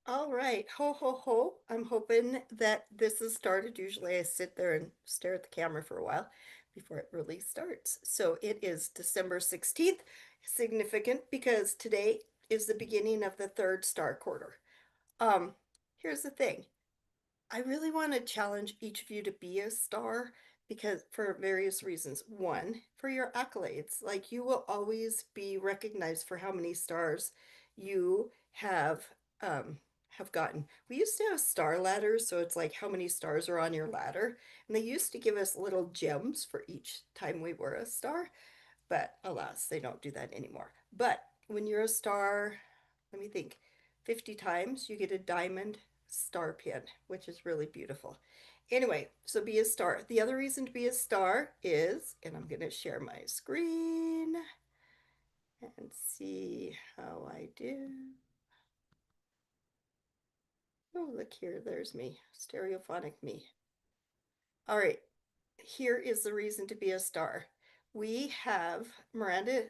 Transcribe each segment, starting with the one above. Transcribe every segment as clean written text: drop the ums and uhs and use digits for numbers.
All right, ho ho ho. I'm hoping that this has started. Usually I sit there and stare at the camera for a while before it really starts. So it is December 16th, significant because today is the beginning of the third star quarter. Um, Here's the thing. I really want to challenge each of you to be a star because for various reasons. One, for your accolades. Like you will always be recognized for how many stars you um have gotten. We used to have star ladders, so it's like how many stars are on your ladder. And they used to give us little gems for each time we were a star, but alas, they don't do that anymore. But when you're a star, let me think, 50 times, you get a diamond star pin, which is really beautiful. Anyway, so be a star. The other reason to be a star is, and I'm going to share my screen and see how I do. Oh, look here, there's me, stereophonic me. All right, here is the reason to be a star. We have Miranda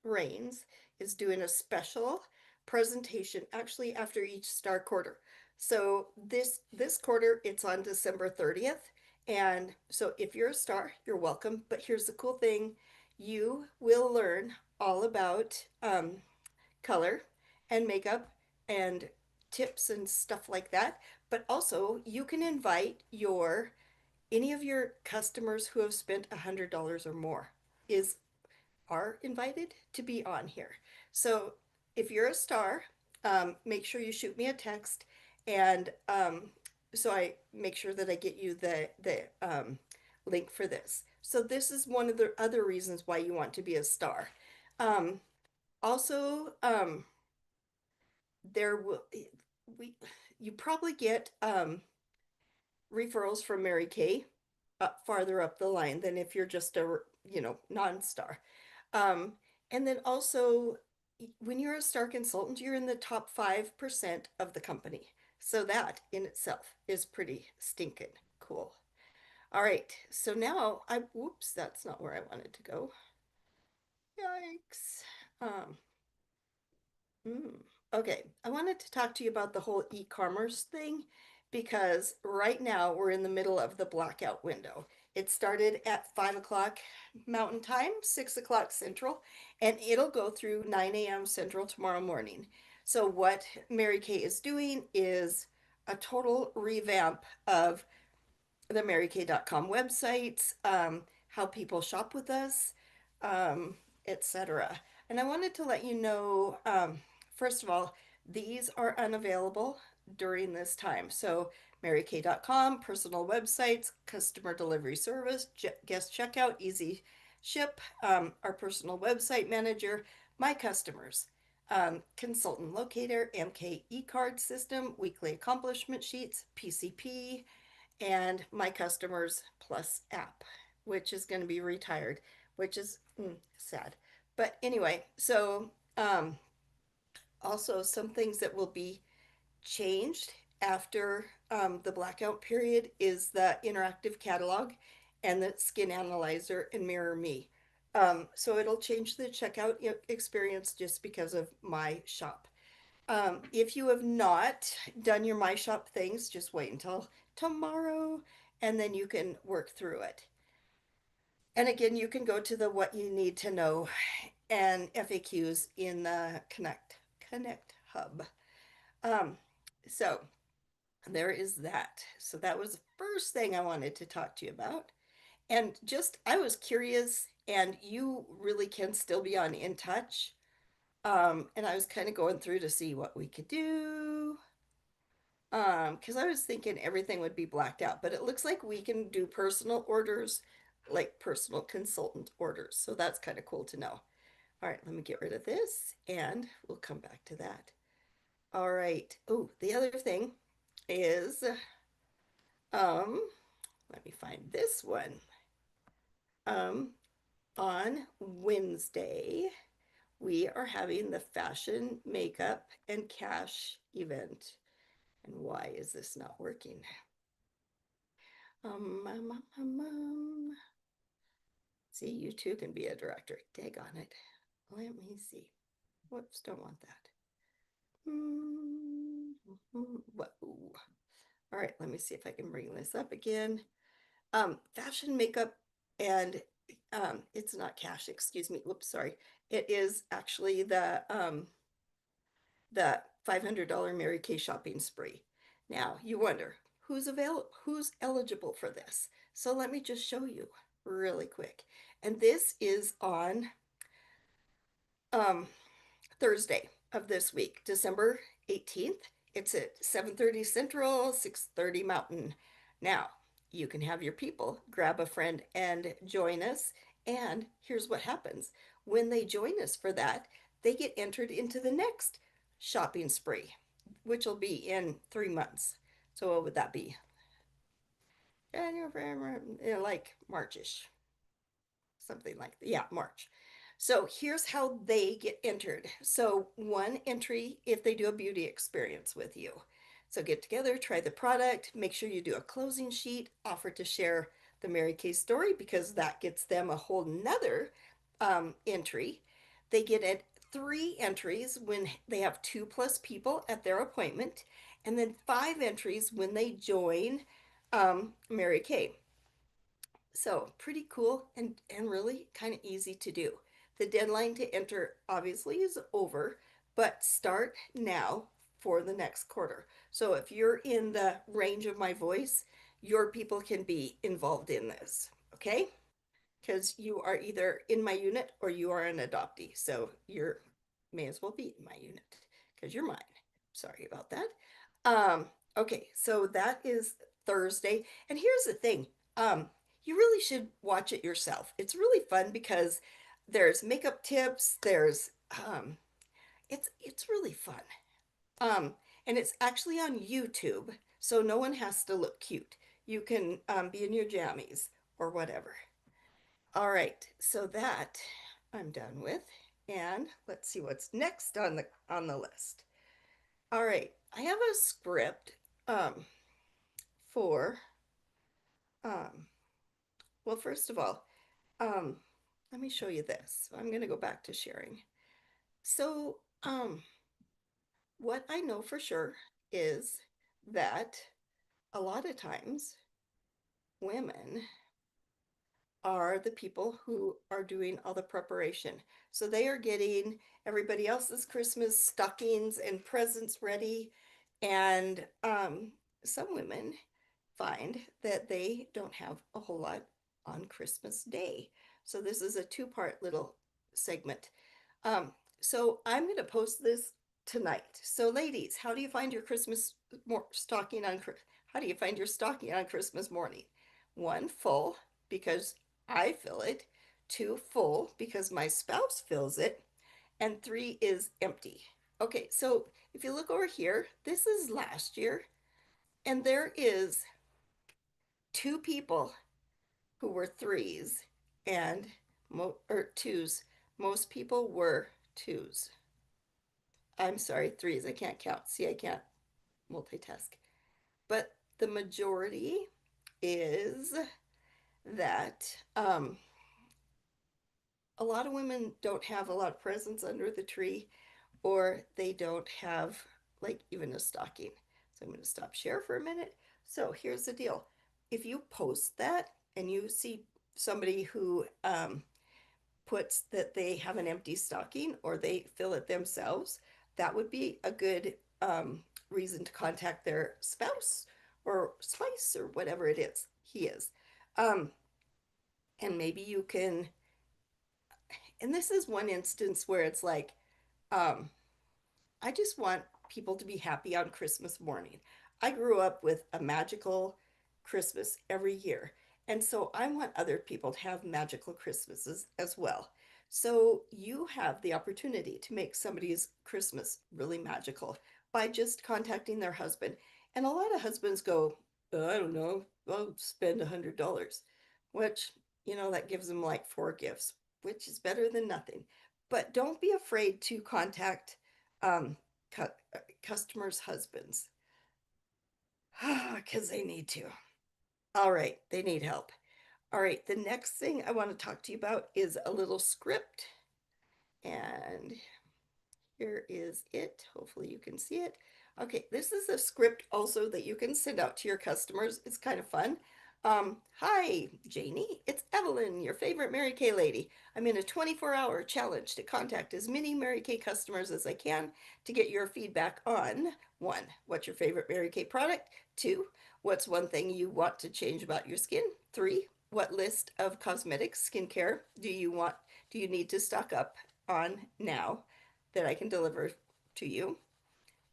Rains is doing a special presentation actually after each star quarter. So this quarter it's on December 30th. And so if you're a star, you're welcome. But here's the cool thing. You will learn all about color and makeup and tips and stuff like that. But also you can invite your any of your customers who have spent $100 or more is are invited to be on here. So if you're a star, make sure you shoot me a text, and so I make sure that I get you the link for this. So this is one of the other reasons why you want to be a star. Um, Also, there will we you probably get referrals from Mary Kay farther up the line than if you're just a non-star. Um, and then also, when you're a star consultant, you're in the top 5% of the company. So that in itself is pretty stinking cool. All right, so now whoops, that's not where I wanted to go. Yikes. Um, Mm. Okay, I wanted to talk to you about the whole e-commerce thing because right now we're in the middle of the blackout window. It started at 5 o'clock Mountain Time, 6 o'clock Central, and it'll go through 9 a.m. Central tomorrow morning. So what Mary Kay is doing is a total revamp of the marykay.com website, how people shop with us, etc. And I wanted to let you know, first of all, these are unavailable during this time. So marykay.com, personal websites, customer delivery service, guest checkout, easy ship, our personal website manager, my customers, consultant locator, MK e-card system, weekly accomplishment sheets, PCP, and my customers plus app, which is going to be retired, which is sad. But anyway, so also some things that will be changed after the blackout period is the interactive catalog and the skin analyzer and mirror me. So it'll change the checkout experience just because of my shop. If you have not done your My Shop things, just wait until tomorrow and then you can work through it. And again, you can go to the what you need to know and FAQs in the Connect hub. Um, so there is that. So that was the first thing I wanted to talk to you about. And just I was curious, and you really can still be on In Touch. And I was kind of going through to see what we could do. Because I was thinking everything would be blacked out, but it looks like we can do personal orders, like personal consultant orders. So that's kind of cool to know. All right, let me get rid of this and we'll come back to that. All right. Oh, the other thing is, um, let me find this one. Um, on Wednesday, we are having the fashion, makeup, and cash event. And why is this not working? Um, um, um, um, um. See, you too can be a director. Dag on it. Let me see. Whoops, don't want that. Whoa. All right, let me see if I can bring this up again. Fashion makeup and it's not cash, excuse me. Whoops, sorry. It is actually the $500 Mary Kay shopping spree. Now, you wonder who's eligible for this. So let me just show you really quick. And this is on um, Thursday of this week, December 18th. It's at 7:30 Central, 6:30 Mountain. Now, you can have your people grab a friend and join us. And here's what happens. When they join us for that, they get entered into the next shopping spree, which will be in 3 months. So what would that be? January, like Marchish, something like that. Yeah, March. So here's how they get entered. So one entry if they do a beauty experience with you. So get together, try the product, make sure you do a closing sheet, offer to share the Mary Kay story because that gets them a whole nother entry. They get at 3 entries when they have 2+ people at their appointment, and then 5 entries when they join Mary Kay. So pretty cool and really kind of easy to do. The deadline to enter obviously is over, but start now for the next quarter. So if you're in the range of my voice, your people can be involved in this, okay? Because you are either in my unit or you are an adoptee. So you're may as well be in my unit because you're mine. Sorry about that. Um, okay, so that is Thursday. And here's the thing. You really should watch it yourself. It's really fun because there's makeup tips, there's it's really fun. Um, and it's actually on YouTube, so no one has to look cute. You can be in your jammies or whatever. All right, so that I'm done with. And let's see what's next on the list. All right, I have a script for um well, first of all, um let me show you this. I'm going to go back to sharing. So, what I know for sure is that a lot of times women are the people who are doing all the preparation. So they are getting everybody else's Christmas stockings and presents ready. And some women find that they don't have a whole lot on Christmas Day. So this is a two-part little segment. Um, so I'm going to post this tonight. So ladies, how do you find your Christmas stocking on how do you find your stocking on Christmas morning? One, full because I fill it. Two, full because my spouse fills it. And three is empty. Okay, so if you look over here, this is last year, and there is 2 people who were threes and or twos. Most people were twos. I'm sorry, threes. I can't count. See, I can't multitask. But the majority is that a lot of women don't have a lot of presents under the tree, or they don't have like even a stocking. So I'm going to stop share for a minute. So here's the deal. If you post that and you see somebody who puts that they have an empty stocking or they fill it themselves, that would be a good reason to contact their spouse or spice or whatever it is he is. Um, and maybe you can, and this is one instance where it's like, um, I just want people to be happy on Christmas morning. I grew up with a magical Christmas every year. And so I want other people to have magical Christmases as well. So you have the opportunity to make somebody's Christmas really magical by just contacting their husband. And a lot of husbands go, I don't know, I'll spend $100, which, that gives them like 4 gifts, which is better than nothing. But don't be afraid to contact um, customers' husbands because they need to. All right, they need help. All right, the next thing I want to talk to you about is a little script. And Here is it. Hopefully you can see it. Okay, this is a script also that you can send out to your customers. It's kind of fun. Hi, Janie. It's Evelyn, your favorite Mary Kay lady. I'm in a 24-hour challenge to contact as many Mary Kay customers as I can to get your feedback on one, what's your favorite Mary Kay product? Two, what's one thing you want to change about your skin? Three, what list of cosmetics, skincare do you need to stock up on now that I can deliver to you?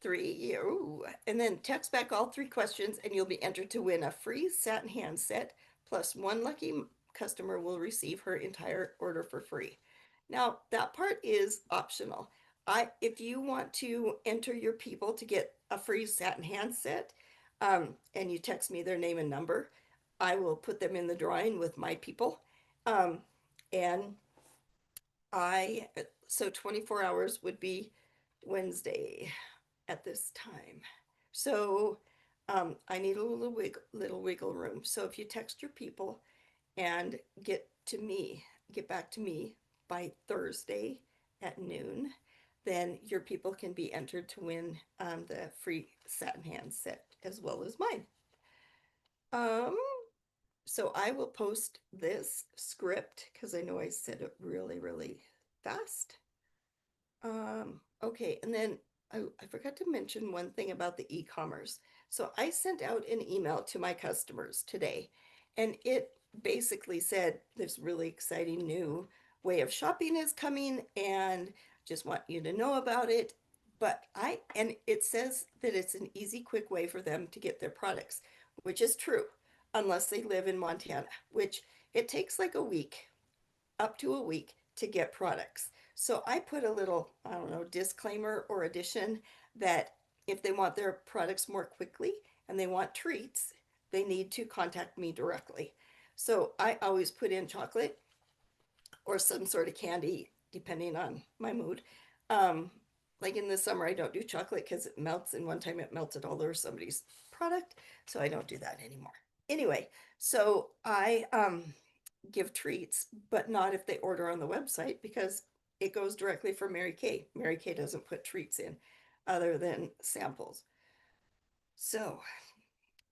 Three, ooh, and then text back all three questions and you'll be entered to win a free satin hand set, plus one lucky customer will receive her entire order for free. Now, that part is optional. If you want to enter your people to get a free satin hand set, and you text me their name and number, I will put them in the drawing with my people. Um, and I, so 24 hours would be Wednesday at this time. So I need a little wiggle room. So if you text your people and get back to me by Thursday at noon, then your people can be entered to win the free satin hand set as well as mine. Um, so I will post this script because I know I said it really, really fast. Okay, and then I forgot to mention one thing about the e-commerce. So I sent out an email to my customers today, and it basically said this really exciting new way of shopping is coming, and just want you to know about it. And it says that it's an easy, quick way for them to get their products, which is true, unless they live in Montana, which it takes like a week, up to a week to get products. So I put a little, I don't know, disclaimer or addition that if they want their products more quickly and they want treats, they need to contact me directly. So I always put in chocolate or some sort of candy, depending on my mood. Um, like in the summer, I don't do chocolate because it melts, and one time it melted all over somebody's product, so I don't do that anymore. Anyway, so I give treats, but not if they order on the website because it goes directly from Mary Kay. Mary Kay doesn't put treats in other than samples. So,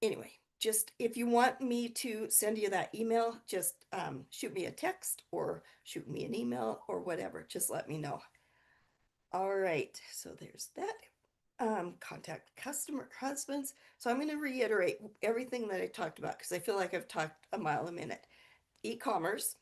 anyway, just if you want me to send you that email, just shoot me a text or shoot me an email or whatever. Just let me know. All right, so there's that. Contact customer husbands. So I'm going to reiterate everything that I talked about because I feel like I've talked a mile a minute. E-commerce,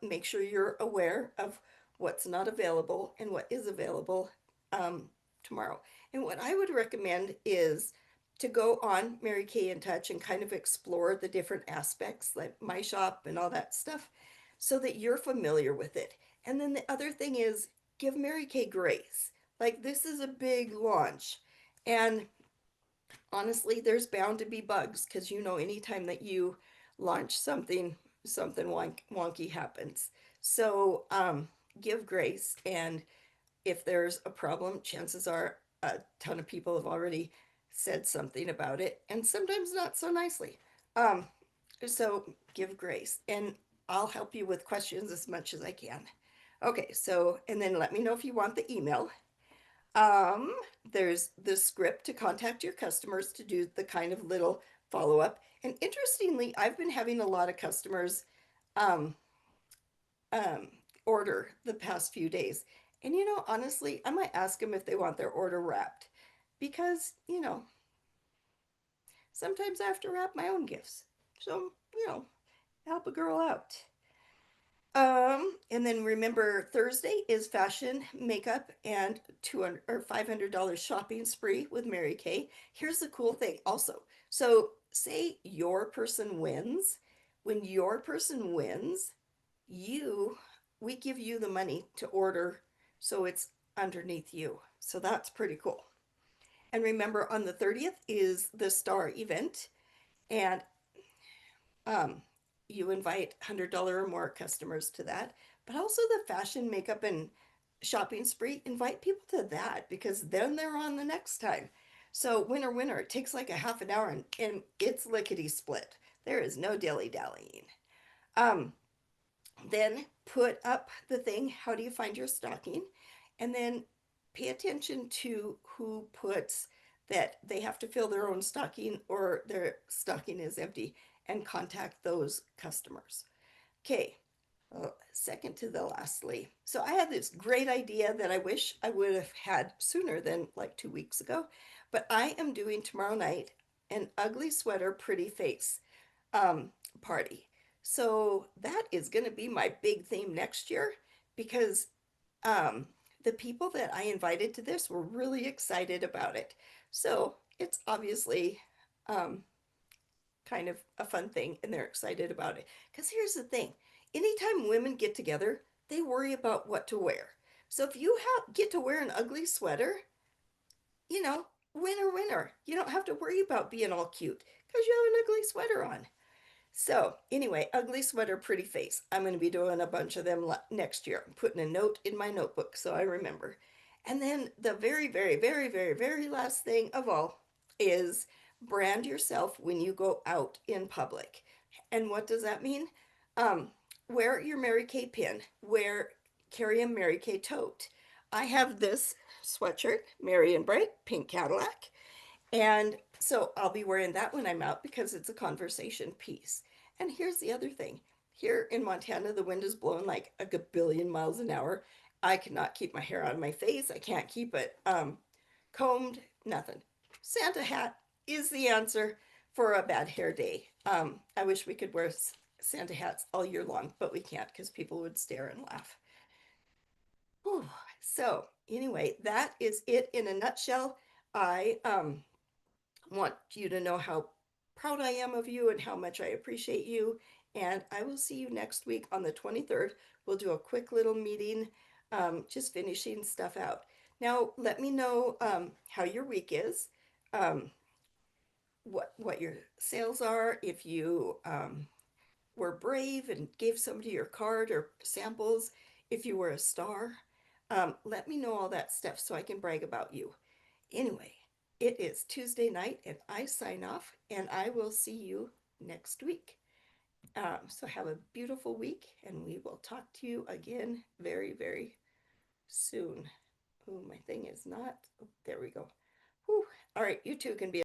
make sure you're aware of what's not available and what is available um, tomorrow. And what I would recommend is to go on Mary Kay in Touch and kind of explore the different aspects like my shop and all that stuff so that you're familiar with it. And then the other thing is give Mary Kay grace. Like this is a big launch. And honestly, there's bound to be bugs because anytime that you launch something, something wonky happens. So give grace. And if there's a problem, chances are a ton of people have already said something about it, and sometimes not so nicely. Um, so give grace, and I'll help you with questions as much as I can. Okay, so, and then let me know if you want the email. Um, there's the script to contact your customers to do the kind of little follow up. And interestingly, I've been having a lot of customers um, um, order the past few days. And honestly, I might ask them if they want their order wrapped because, sometimes I have to wrap my own gifts. So, help a girl out. And then remember Thursday is fashion, makeup, and $200 or $500 shopping spree with Mary Kay. Here's the cool thing also. So say your person wins. When your person wins, you we give you the money to order so it's underneath you. So that's pretty cool. And remember on the 30th is the star event, and um, you invite $100 or more customers to that. But also the fashion, makeup, and shopping spree, invite people to that because then they're on the next time. So winner, winner, it takes like a half an hour and it's lickety split. There is no dilly dallying. Um, then put up the thing, how do you find your stocking? And then pay attention to who puts that they have to fill their own stocking or their stocking is empty and contact those customers. Okay, second to the lastly. So I had this great idea that I wish I would have had sooner than like 2 weeks ago, but I am doing tomorrow night an ugly sweater, pretty face um, party. So that is going to be my big theme next year because um, the people that I invited to this were really excited about it. So it's obviously um, kind of a fun thing and they're excited about it. Because here's the thing, anytime women get together, they worry about what to wear. So if you get to wear an ugly sweater, you know, winner, winner. You don't have to worry about being all cute because you have an ugly sweater on. So, anyway, ugly sweater, pretty face. I'm going to be doing a bunch of them next year. I'm putting a note in my notebook so I remember. And then the very, very, very, very, very last thing of all is brand yourself when you go out in public. And what does that mean? Um, wear your Mary Kay pin. Carry a Mary Kay tote. I have this sweatshirt, Mary and Bright, pink Cadillac. And so I'll be wearing that when I'm out because it's a conversation piece. And here's the other thing. Here in Montana, the wind is blowing like a billion miles an hour. I cannot keep my hair out of my face. I can't keep it combed, nothing. Santa hat is the answer for a bad hair day. I wish we could wear Santa hats all year long, but we can't because people would stare and laugh. Whew. So anyway, that is it in a nutshell. I want you to know how proud I am of you and how much I appreciate you. And I will see you next week on the 23rd. We'll do a quick little meeting, just finishing stuff out. Now, let me know how your week is, um, what your sales are, if you were brave and gave somebody your card or samples, if you were a star. Let me know all that stuff so I can brag about you. Anyway, it is Tuesday night and I sign off and I will see you next week. So have a beautiful week and we will talk to you again very, very soon. Oh, my thing is not. Oh, there we go. Whew. All right, you two can be